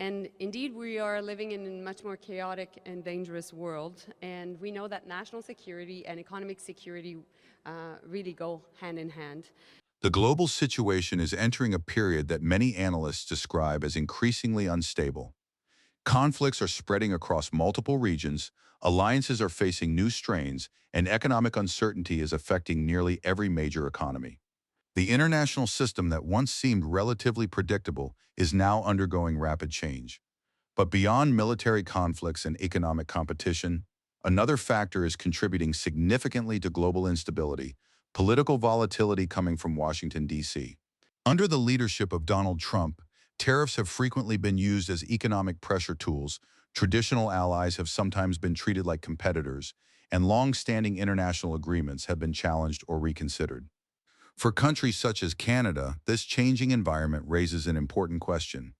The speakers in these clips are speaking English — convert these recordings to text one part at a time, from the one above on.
And indeed, we are living in a much more chaotic and dangerous world, and we know that national security and economic security really go hand in hand. The global situation is entering a period that many analysts describe as increasingly unstable. Conflicts are spreading across multiple regions, alliances are facing new strains, and economic uncertainty is affecting nearly every major economy. The international system that once seemed relatively predictable is now undergoing rapid change. But beyond military conflicts and economic competition, another factor is contributing significantly to global instability: political volatility coming from Washington, D.C. Under the leadership of Donald Trump, tariffs have frequently been used as economic pressure tools, traditional allies have sometimes been treated like competitors, and long-standing international agreements have been challenged or reconsidered. For countries such as Canada, this changing environment raises an important question.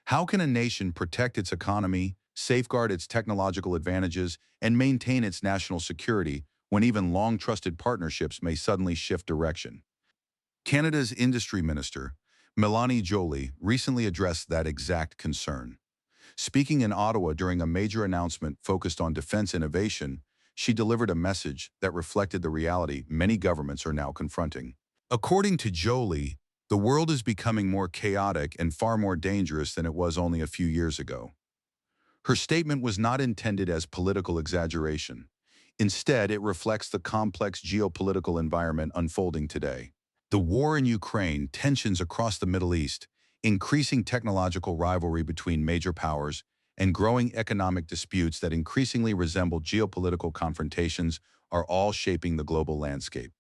How can a nation protect its economy, safeguard its technological advantages, and maintain its national security when even long-trusted partnerships may suddenly shift direction? Canada's Industry Minister, Mélanie Joly, recently addressed that exact concern. Speaking in Ottawa during a major announcement focused on defense innovation, she delivered a message that reflected the reality many governments are now confronting. According to Joly, the world is becoming more chaotic and far more dangerous than it was only a few years ago. Her statement was not intended as political exaggeration. Instead, it reflects the complex geopolitical environment unfolding today. The war in Ukraine, tensions across the Middle East, increasing technological rivalry between major powers, and growing economic disputes that increasingly resemble geopolitical confrontations are all shaping the global landscape.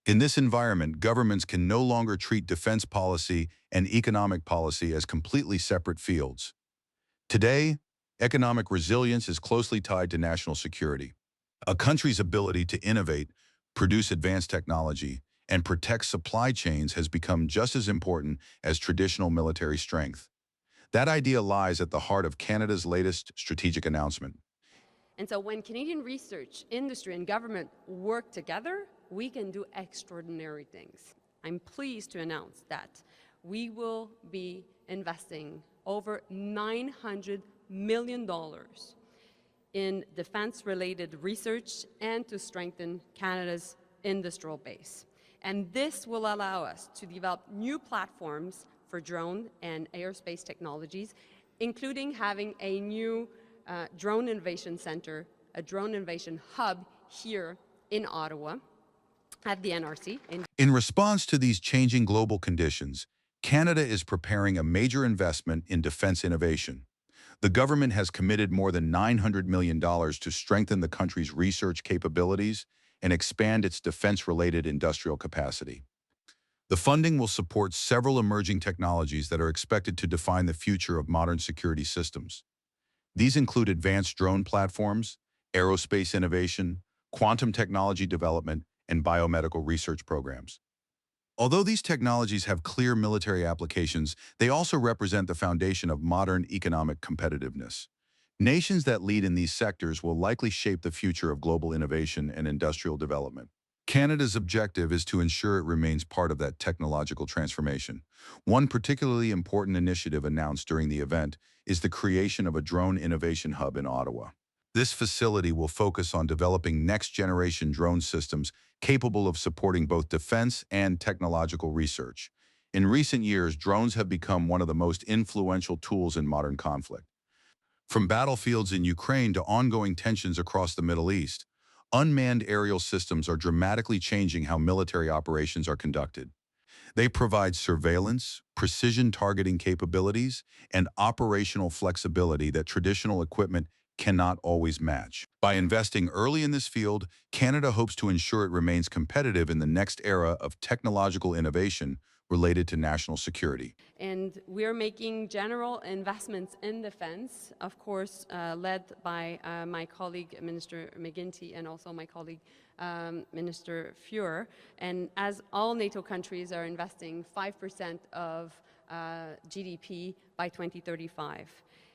In this environment, governments can no longer treat defense policy and economic policy as completely separate fields. Today, economic resilience is closely tied to national security. A country's ability to innovate, produce advanced technology, and protect supply chains has become just as important as traditional military strength. That idea lies at the heart of Canada's latest strategic announcement. And so when Canadian research, industry, and government work together, we can do extraordinary things. I'm pleased to announce that we will be investing over $900 million in defense-related research and to strengthen Canada's industrial base. And this will allow us to develop new platforms for drone and aerospace technologies, including having a new drone innovation center, a drone innovation hub here in Ottawa at the NRC. In response to these changing global conditions, Canada is preparing a major investment in defense innovation. The government has committed more than $900 million to strengthen the country's research capabilities and expand its defense-related industrial capacity. The funding will support several emerging technologies that are expected to define the future of modern security systems. These include advanced drone platforms, aerospace innovation, quantum technology development, and biomedical research programs. Although these technologies have clear military applications, they also represent the foundation of modern economic competitiveness. Nations that lead in these sectors will likely shape the future of global innovation and industrial development. Canada's objective is to ensure it remains part of that technological transformation. One particularly important initiative announced during the event is the creation of a drone innovation hub in Ottawa. This facility will focus on developing next-generation drone systems capable of supporting both defense and technological research. In recent years, drones have become one of the most influential tools in modern conflict. From battlefields in Ukraine to ongoing tensions across the Middle East, unmanned aerial systems are dramatically changing how military operations are conducted. They provide surveillance, precision targeting capabilities, and operational flexibility that traditional equipment cannot always match. By investing early in this field, Canada hopes to ensure it remains competitive in the next era of technological innovation related to national security. And we're making general investments in defense, of course, led by my colleague, Minister McGuinty, and also my colleague, Minister Fuhr. And as all NATO countries are investing 5% of GDP by 2035.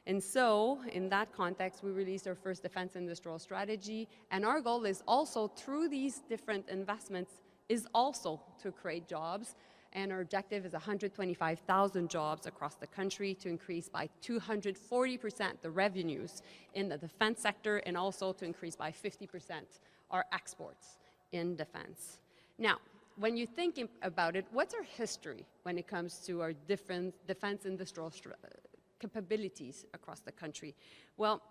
And so, in that context, we released our first defense industrial strategy, and our goal is also, through these different investments, is also to create jobs and our objective is 125,000 jobs across the country, to increase by 240% the revenues in the defense sector, and also to increase by 50% our exports in defense. Now, when you think about it, what's our history when it comes to our different defense industrial capabilities across the country? Well,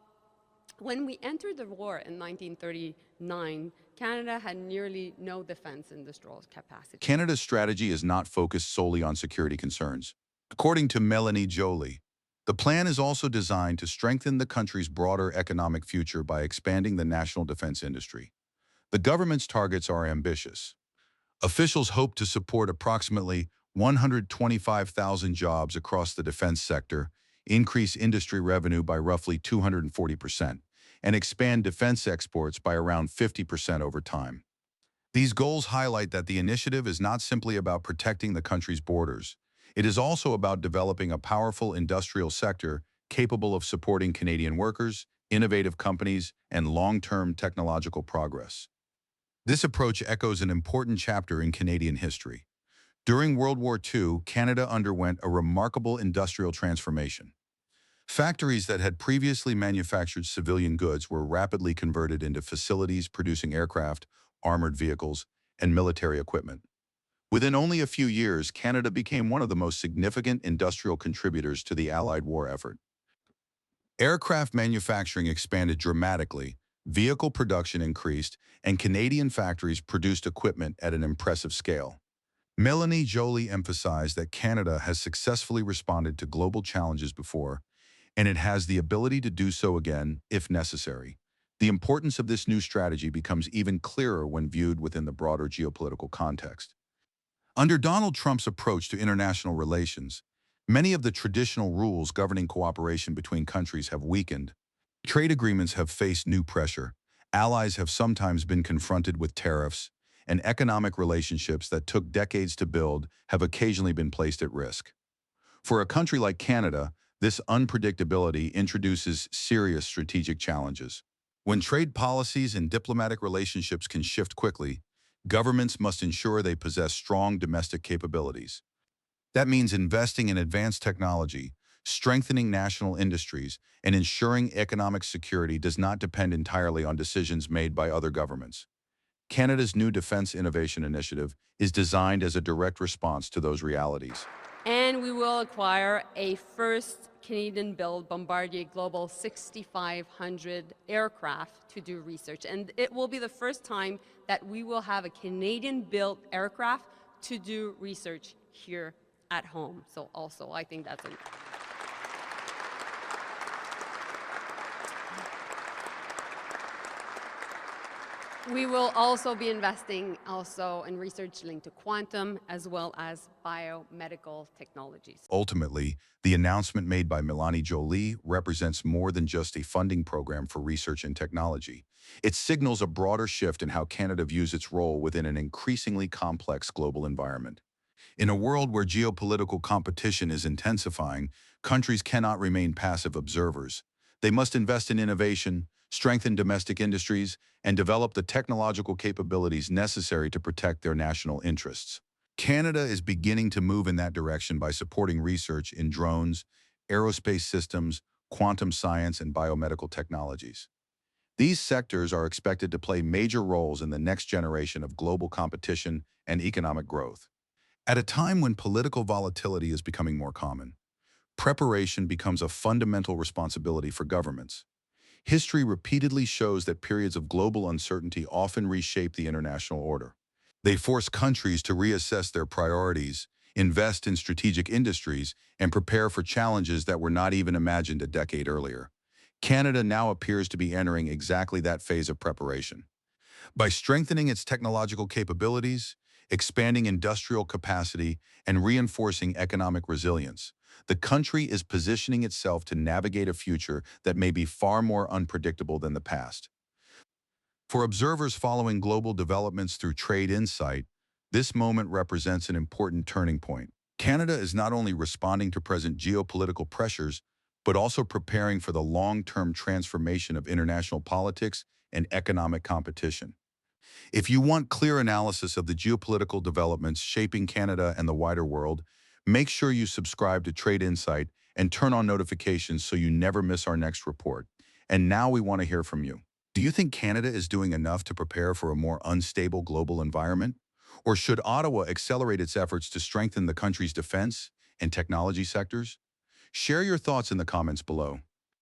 when we entered the war in 1939, Canada had nearly no defense industrial capacity. Canada's strategy is not focused solely on security concerns. According to Mélanie Joly, the plan is also designed to strengthen the country's broader economic future by expanding the national defense industry. The government's targets are ambitious. Officials hope to support approximately 125,000 jobs across the defense sector, increase industry revenue by roughly 240%, and expand defense exports by around 50% over time. These goals highlight that the initiative is not simply about protecting the country's borders. It is also about developing a powerful industrial sector capable of supporting Canadian workers, innovative companies, and long-term technological progress. This approach echoes an important chapter in Canadian history. During World War II, Canada underwent a remarkable industrial transformation. Factories that had previously manufactured civilian goods were rapidly converted into facilities producing aircraft, armored vehicles, and military equipment. Within only a few years, Canada became one of the most significant industrial contributors to the Allied war effort. Aircraft manufacturing expanded dramatically, vehicle production increased, and Canadian factories produced equipment at an impressive scale. Mélanie Joly emphasized that Canada has successfully responded to global challenges before, and it has the ability to do so again if necessary. The importance of this new strategy becomes even clearer when viewed within the broader geopolitical context. Under Donald Trump's approach to international relations, many of the traditional rules governing cooperation between countries have weakened. Trade agreements have faced new pressure, allies have sometimes been confronted with tariffs, and economic relationships that took decades to build have occasionally been placed at risk. For a country like Canada, this unpredictability introduces serious strategic challenges. When trade policies and diplomatic relationships can shift quickly, governments must ensure they possess strong domestic capabilities. That means investing in advanced technology, strengthening national industries, and ensuring economic security does not depend entirely on decisions made by other governments. Canada's new Defence Innovation Initiative is designed as a direct response to those realities. And we will acquire a first Canadian-built Bombardier Global 6500 aircraft to do research. And it will be the first time that we will have a Canadian-built aircraft to do research here at home. So also, I think that's We will also be investing in research linked to quantum as well as biomedical technologies. Ultimately, the announcement made by Mélanie Joly represents more than just a funding program for research and technology. It signals a broader shift in how Canada views its role within an increasingly complex global environment. In a world where geopolitical competition is intensifying, countries cannot remain passive observers. They must invest in innovation, strengthen domestic industries, and develop the technological capabilities necessary to protect their national interests. Canada is beginning to move in that direction by supporting research in drones, aerospace systems, quantum science, and biomedical technologies. These sectors are expected to play major roles in the next generation of global competition and economic growth. At a time when political volatility is becoming more common, preparation becomes a fundamental responsibility for governments. History repeatedly shows that periods of global uncertainty often reshape the international order. They force countries to reassess their priorities, invest in strategic industries, and prepare for challenges that were not even imagined a decade earlier. Canada now appears to be entering exactly that phase of preparation. By strengthening its technological capabilities, expanding industrial capacity, and reinforcing economic resilience, the country is positioning itself to navigate a future that may be far more unpredictable than the past. For observers following global developments through trade insight, this moment represents an important turning point. Canada is not only responding to present geopolitical pressures, but also preparing for the long-term transformation of international politics and economic competition. If you want clear analysis of the geopolitical developments shaping Canada and the wider world, make sure you subscribe to Trade Insight and turn on notifications so you never miss our next report. And now we want to hear from you. Do you think Canada is doing enough to prepare for a more unstable global environment? Or should Ottawa accelerate its efforts to strengthen the country's defense and technology sectors? Share your thoughts in the comments below.